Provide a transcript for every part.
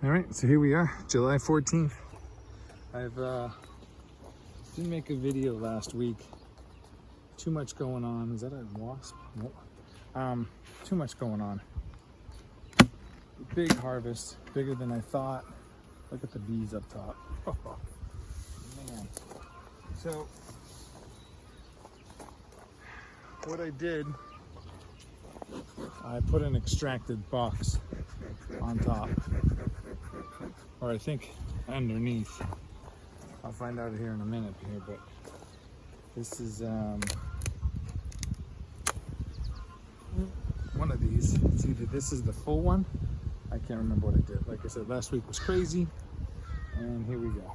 All right, so here we are, July 14th. I've didn't make a video last week. Too much going on. Is that a wasp? Nope. Too much going on. Big harvest, bigger than I thought. Look at the bees up top. Oh, man. So what I did, I put an extracted box on top, or I think underneath. I'll find out here in a minute here, but this is one of these. It's either this is the full one. I can't remember what I did. Like I said, last week was crazy, and here we go.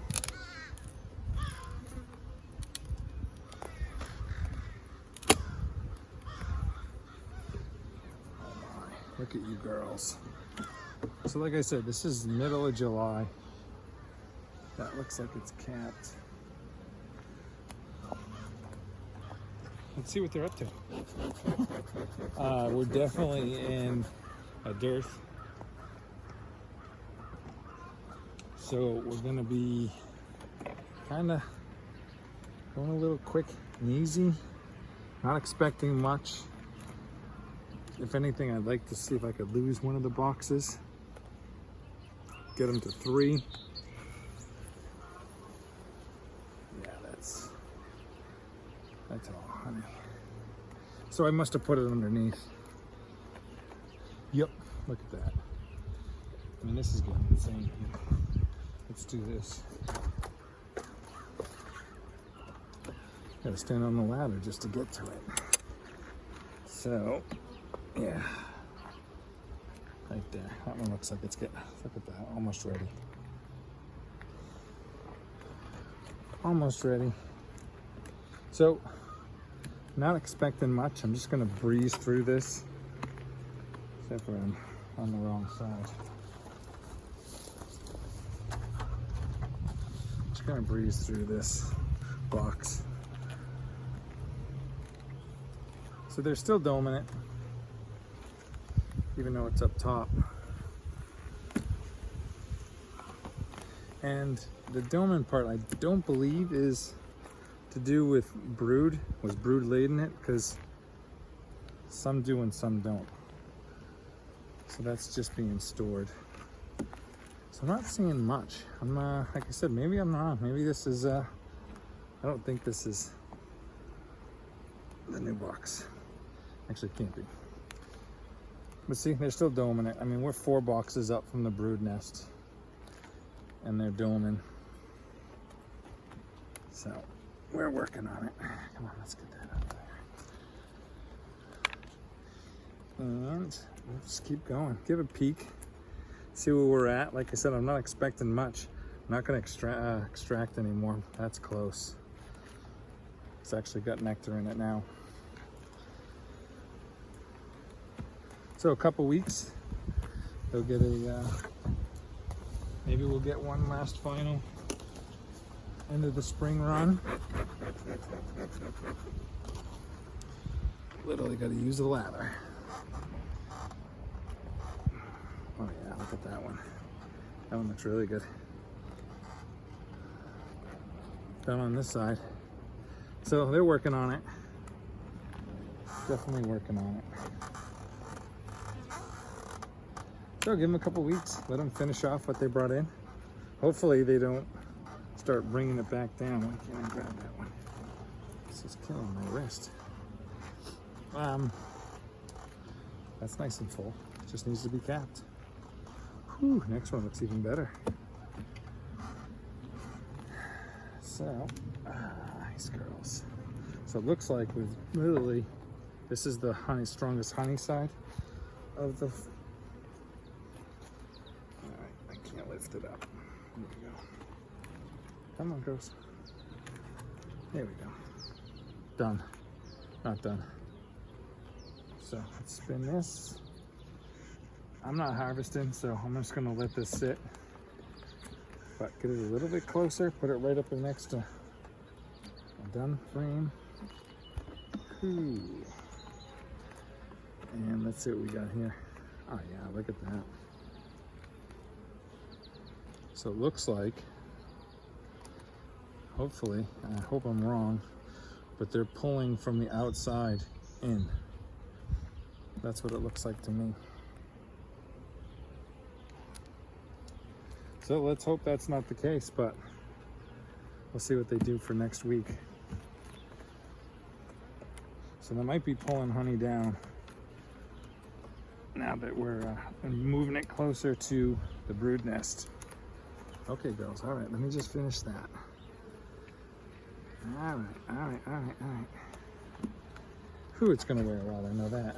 Look at you girls. So like I said, this is middle of July. That looks like it's capped. Let's see what they're up to. We're definitely in a dearth. So we're gonna be kind of going a little quick and easy. Not expecting much. If anything, I'd like to see if I could lose one of the boxes. Get them to 3. Yeah, that's all honey. So I must have put it underneath. Yep, look at that. I mean, this is getting insane here. Let's do this. Gotta stand on the ladder just to get to it. So, yeah. Right there. That one looks like it's getting, look at that, almost ready. Almost ready. So, not expecting much. I'm just gonna breeze through this. Except for I'm on the wrong side. Just gonna breeze through this box. So they're still doming it, even though it's up top. And the doming part, I don't believe is to do with brood, was brood laid in it, because some do and some don't. So that's just being stored. So I'm not seeing much. I'm like I said, maybe I'm wrong. Maybe this is, I don't think this is the new box. Actually, it can't be. But see, they're still doming it. I mean, we're 4 boxes up from the brood nest, and they're doming. So we're working on it. Come on, let's get that out there. And we'll just keep going. Give a peek. See where we're at. Like I said, I'm not expecting much. I'm not going to extract anymore. That's close. It's actually got nectar in it now. So a couple weeks, they'll get a, maybe we'll get one last final end of the spring run. Literally got to use the ladder. Oh yeah, look at that one. That one looks really good. Down on this side. So they're working on it. Definitely working on it. So give them a couple weeks, let them finish off what they brought in. Hopefully they don't start bringing it back down. Why can't I grab that one? This is killing my wrist. That's nice and full. It just needs to be capped. Whew, next one looks even better. So, nice girls. So it looks like we've literally, this is the strongest honey side of the, lift it up. There we go. Come on, girls. There we go. Done. Not done. So let's spin this. I'm not harvesting, so I'm just gonna let this sit. But get it a little bit closer, put it right up next to a done frame. Ooh. And let's see what we got here. Oh yeah, look at that. So it looks like, hopefully, and I hope I'm wrong, but they're pulling from the outside in. That's what it looks like to me. So let's hope that's not the case, but we'll see what they do for next week. So they might be pulling honey down now that we're moving it closer to the brood nest. Okay, girls, all right, let me just finish that. All right. Whew, it's gonna wear well, I know that.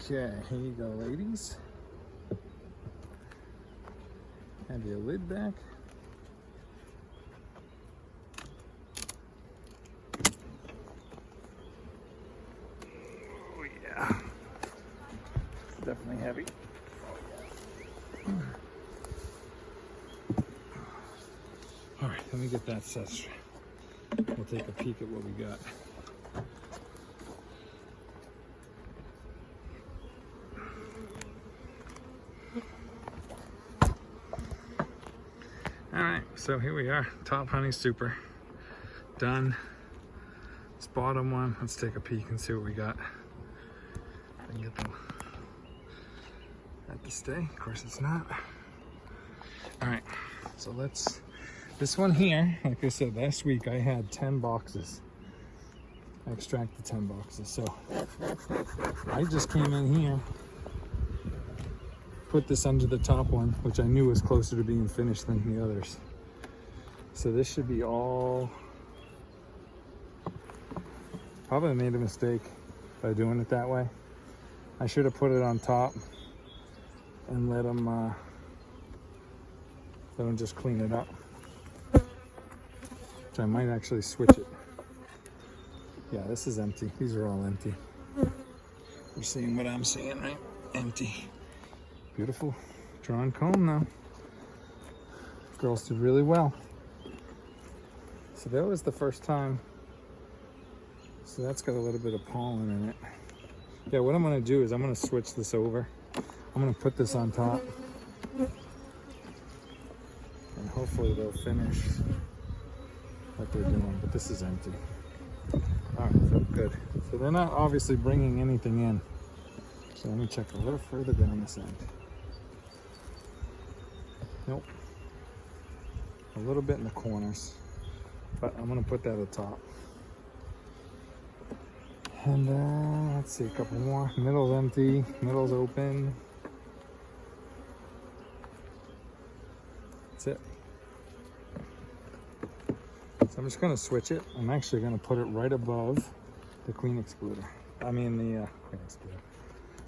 Okay, here you go, ladies. Have your lid back. Oh yeah, it's definitely heavy. All right, let me get that set straight. We'll take a peek at what we got. All right, so here we are, top honey super, done. This bottom one, let's take a peek and see what we got. I can get that to stay, of course it's not. All right, so this one here, like I said, last week I had 10 boxes. I extracted 10 boxes, so I just came in here, put this under the top one, which I knew was closer to being finished than the others. So this should be all, probably made a mistake by doing it that way. I should have put it on top and let them just clean it up. Which I might actually switch it. Yeah, this is empty. These are all empty. You're seeing what I'm seeing, right? Empty. Beautiful drawn comb now. Girls did really well. So that was the first time. So that's got a little bit of pollen in it. Yeah, what I'm gonna do is I'm gonna switch this over. I'm gonna put this on top. And hopefully they'll finish what they're doing, but this is empty. All right, so good. So they're not obviously bringing anything in. So let me check a little further down this end. Nope. A little bit in the corners, but I'm gonna put that at the top. And let's see, a couple more. Middle's empty, middle's open. That's it. So I'm just gonna switch it. I'm actually gonna put it right above the queen excluder. I mean the queen excluder.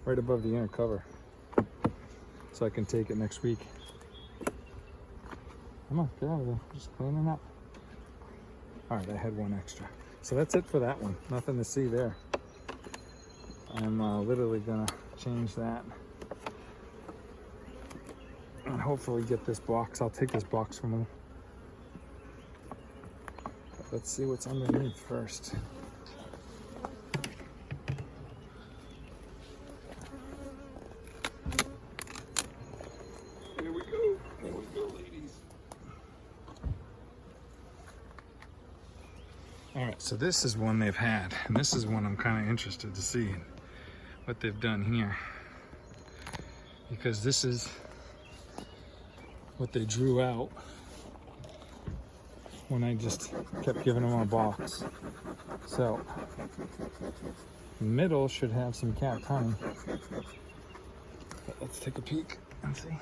Right above the inner cover. So I can take it next week. Come on, get out of there. Just cleaning up. All right, I had one extra. So that's it for that one. Nothing to see there. I'm literally gonna change that. And hopefully get this box. I'll take this box from them. But let's see what's underneath first. Here we go. Here we go, ladies. All right, so this is one they've had, and this is one I'm kind of interested to see what they've done here, because this is what they drew out when I just kept giving them a box. So the middle should have some capped honey. But let's take a peek and see.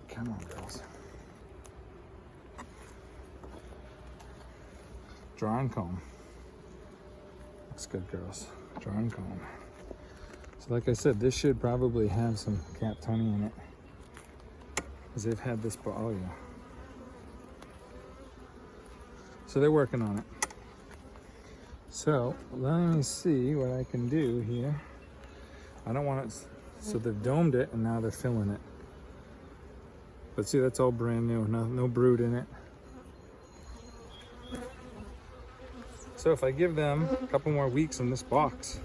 Come on, girls. Draw and comb. Looks good, girls. Draw and comb. So like I said, this should probably have some capped honey in it, because they've had this, oh yeah. So they're working on it. So let me see what I can do here. I don't want it, so they've domed it and now they're filling it. But see, that's all brand new, no brood in it. So if I give them a couple more weeks in this box,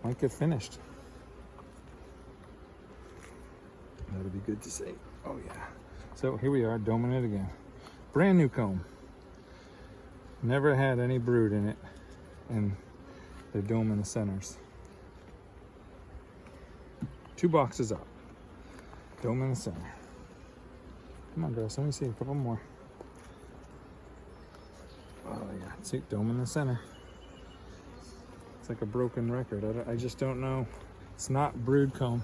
might get finished. That'll be good to see. Oh yeah. So here we are, doming it again. Brand new comb. Never had any brood in it, and they're doming the centers. 2 boxes up. Dome in the center. Come on, girls, let me see a couple more. Oh yeah, see, dome in the center. It's like a broken record. I just don't know. It's not brood comb.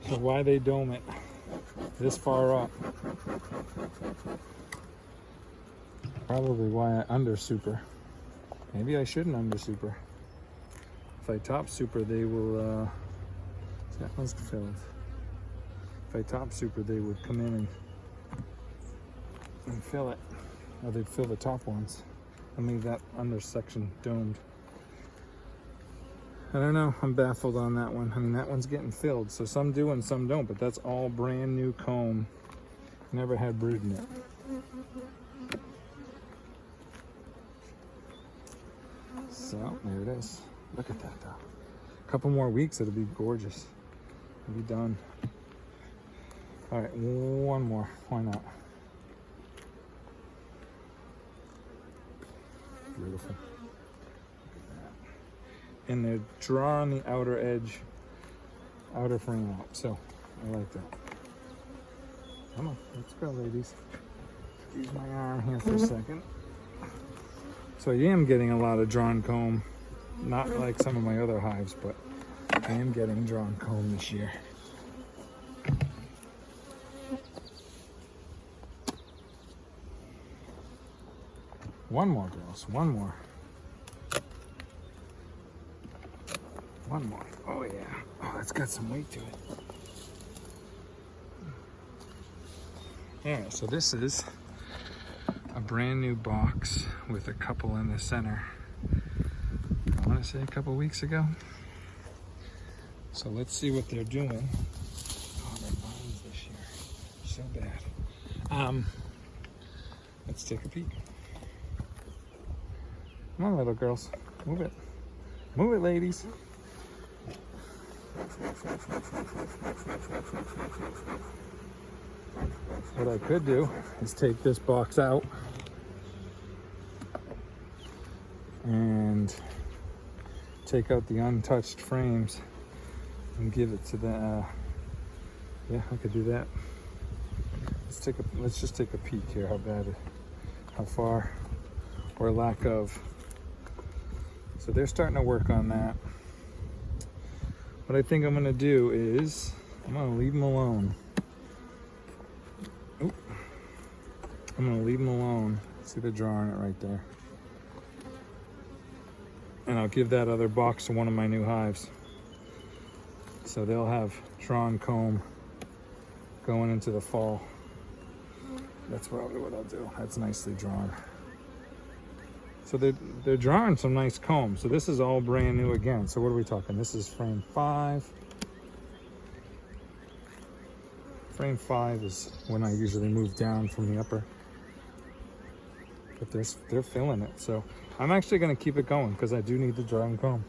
So why they dome it this far up? Probably why I under super. Maybe I shouldn't under super. If I top super, they will, that one's filled. If I top super, they would come in and fill it. Or they'd fill the top ones and leave that under section domed. I don't know, I'm baffled on that one. I mean, that one's getting filled, so some do and some don't, but that's all brand new comb. Never had brood in it. So, there it is. Look at that though. A couple more weeks, it'll be gorgeous. It'll be done. All right, one more, why not? Beautiful. Look at that. And they're drawing the outer edge, outer frame out. So I like that. Come on, let's go, ladies. Use my arm here for a second. So I am getting a lot of drawn comb. Not like some of my other hives, but I am getting drawn comb this year. One more, girls. One more. One more. Oh, yeah. Oh, that's got some weight to it. Yeah, so this is a brand new box with a couple in the center. I want to say a couple weeks ago. So let's see what they're doing. Oh, their vines this year. So bad. Let's take a peek. Come on, little girls. Move it. Move it, ladies. What I could do is take this box out and take out the untouched frames and give it to the, yeah, I could do that. Let's just take a peek here, how far or lack of. So they're starting to work on that. What I think I'm gonna do is, I'm gonna leave them alone. Oop. I'm gonna leave them alone. See, they're drawing it right there. And I'll give that other box to one of my new hives. So they'll have drawn comb going into the fall. That's probably what I'll do. That's nicely drawn. So they're drawing some nice comb. So this is all brand new again. So what are we talking? This is frame 5. Frame 5 is when I usually move down from the upper. But they're filling it. So I'm actually going to keep it going because I do need the drawn comb.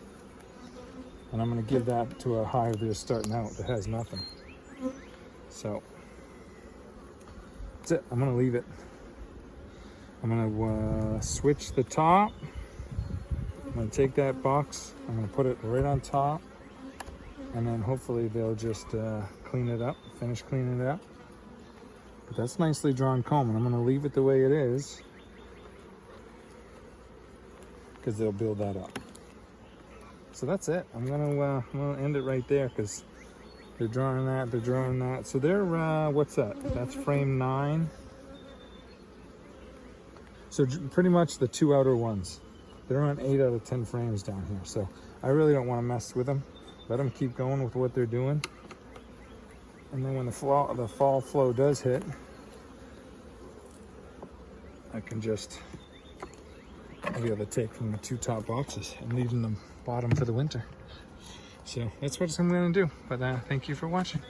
And I'm going to give that to a hive that's starting out that has nothing. So that's it. I'm going to leave it. I'm gonna switch the top. I'm gonna take that box, I'm gonna put it right on top, and then hopefully they'll just clean it up, finish cleaning it up. But that's nicely drawn comb, and I'm gonna leave it the way it is because they'll build that up. So that's it. I'm gonna end it right there because they're drawing that, they're drawing that. So they're, what's that? That's frame 9. So pretty much the 2 outer ones. They're on 8 out of 10 frames down here. So I really don't want to mess with them. Let them keep going with what they're doing. And then when the fall flow does hit, I can just, I'll be able to take from the 2 top boxes and leave them the bottom for the winter. So that's what I'm going to do. But thank you for watching.